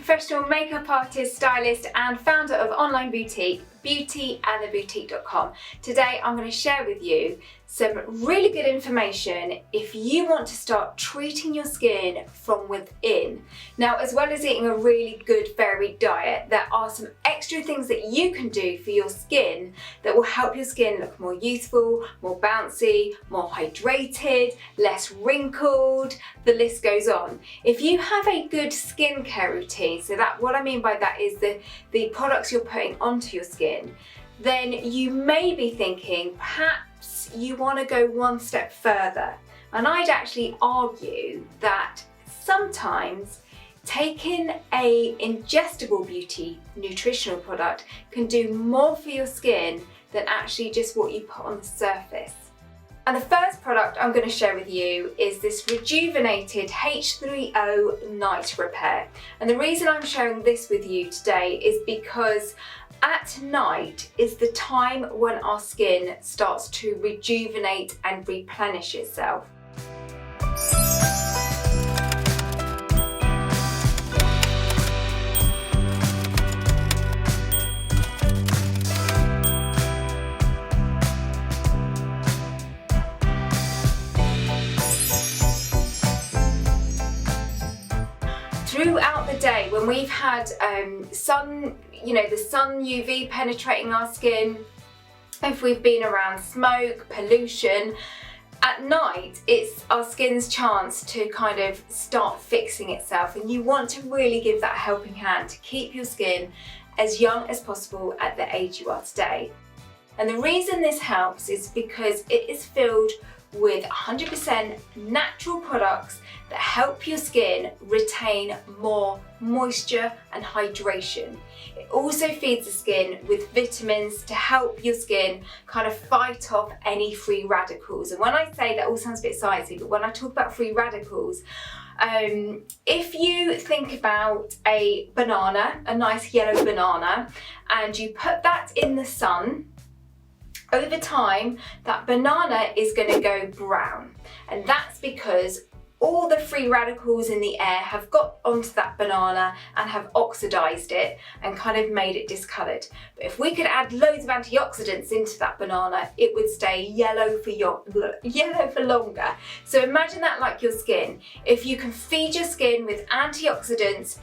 professional makeup artist, stylist and founder of online boutique beautyandtheboutique.com. Today I'm going to share with you some really good information if you want to start treating your skin from within. Now, as well as eating a really good varied diet, there are some extra things that you can do for your skin that will help your skin look more youthful, more bouncy, more hydrated, less wrinkled, the list goes on. If you have a good skincare routine, so that what I mean by that is the products you're putting onto your skin, then you may be thinking perhaps you want to go one step further. And I'd actually argue that sometimes taking a ingestible beauty nutritional product can do more for your skin than actually just what you put on the surface. And the first product I'm going to share with you is this rejuvenated H3O Night Repair. And the reason I'm sharing this with you today is because at night is the time when our skin starts to rejuvenate and replenish itself. Throughout the day, when we've had sun, the sun UV penetrating our skin, if we've been around smoke, pollution, at night it's our skin's chance to kind of start fixing itself, and you want to really give that a helping hand to keep your skin as young as possible at the age you are today. And the reason this helps is because it is filled with 100% natural products that help your skin retain more moisture and hydration. It also feeds the skin with vitamins to help your skin kind of fight off any free radicals. And when I say that, all sounds a bit sciencey, but when I talk about free radicals, if you think about a banana, a nice yellow banana, and you put that in the sun, over time, that banana is going to go brown, and that's because all the free radicals in the air have got onto that banana and have oxidized it and kind of made it discoloured. But if we could add loads of antioxidants into that banana, it would stay yellow for longer. So imagine that like your skin. If you can feed your skin with antioxidants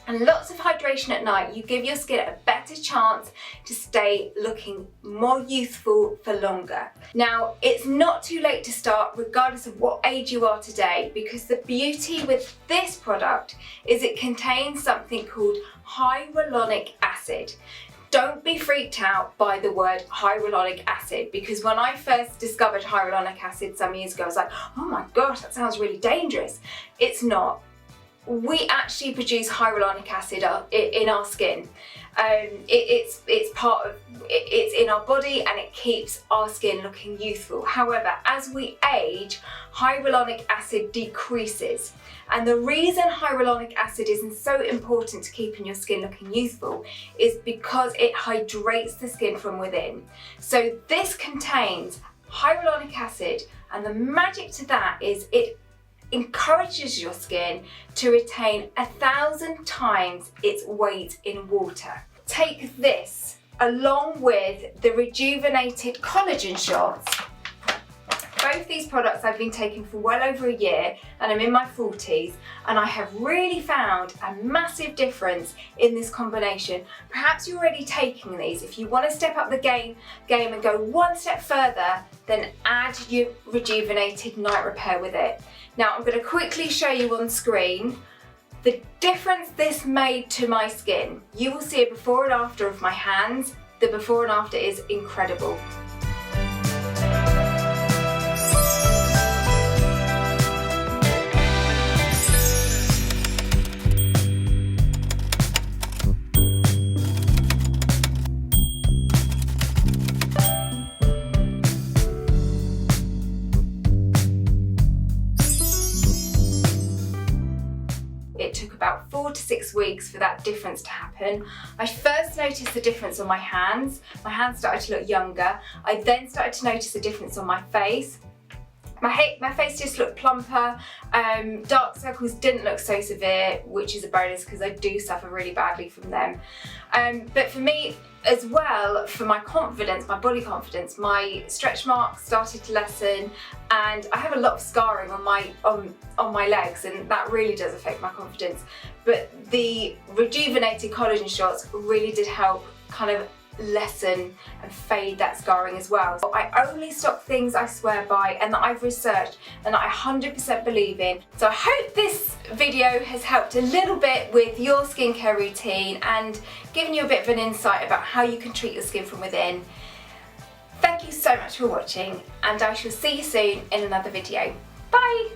and lots of hydration at night, you give your skin a better chance to stay looking more youthful for longer. Now, it's not too late to start regardless of what age you are today, because the beauty with this product is it contains something called hyaluronic acid. Don't be freaked out by the word hyaluronic acid, because when I first discovered hyaluronic acid some years ago, I was like, oh my gosh, that sounds really dangerous. It's not. We actually produce hyaluronic acid in our skin. It's in our body, and it keeps our skin looking youthful. However, as we age, hyaluronic acid decreases. And the reason hyaluronic acid is so important to keeping your skin looking youthful is because it hydrates the skin from within. So this contains hyaluronic acid, and the magic to that is it encourages your skin to retain 1,000 times its weight in water. Take this along with the rejuvenated collagen shots. Both these products I've been taking for well over a year, and I'm in my 40s, and I have really found a massive difference in this combination. Perhaps you're already taking these. If you want to step up the game and go one step further, then add your rejuvenated night repair with it. Now, I'm going to quickly show you on screen the difference this made to my skin. You will see a before and after of my hands. The before and after is incredible. It took about 4 to 6 weeks for that difference to happen. I first noticed the difference on my hands. My hands started to look younger. I then started to notice the difference on my face. My face just looked plumper. Dark circles didn't look so severe, which is a bonus because I do suffer really badly from them. But for me as well, for my confidence, my body confidence, my stretch marks started to lessen, and I have a lot of scarring on my legs, and that really does affect my confidence. But the rejuvenated collagen shots really did help kind of lessen and fade that scarring as well. So I only stock things I swear by and that I've researched and that I 100% believe in. So I hope this video has helped a little bit with your skincare routine and given you a bit of an insight about how you can treat your skin from within. Thank you so much for watching, and I shall see you soon in another video. Bye!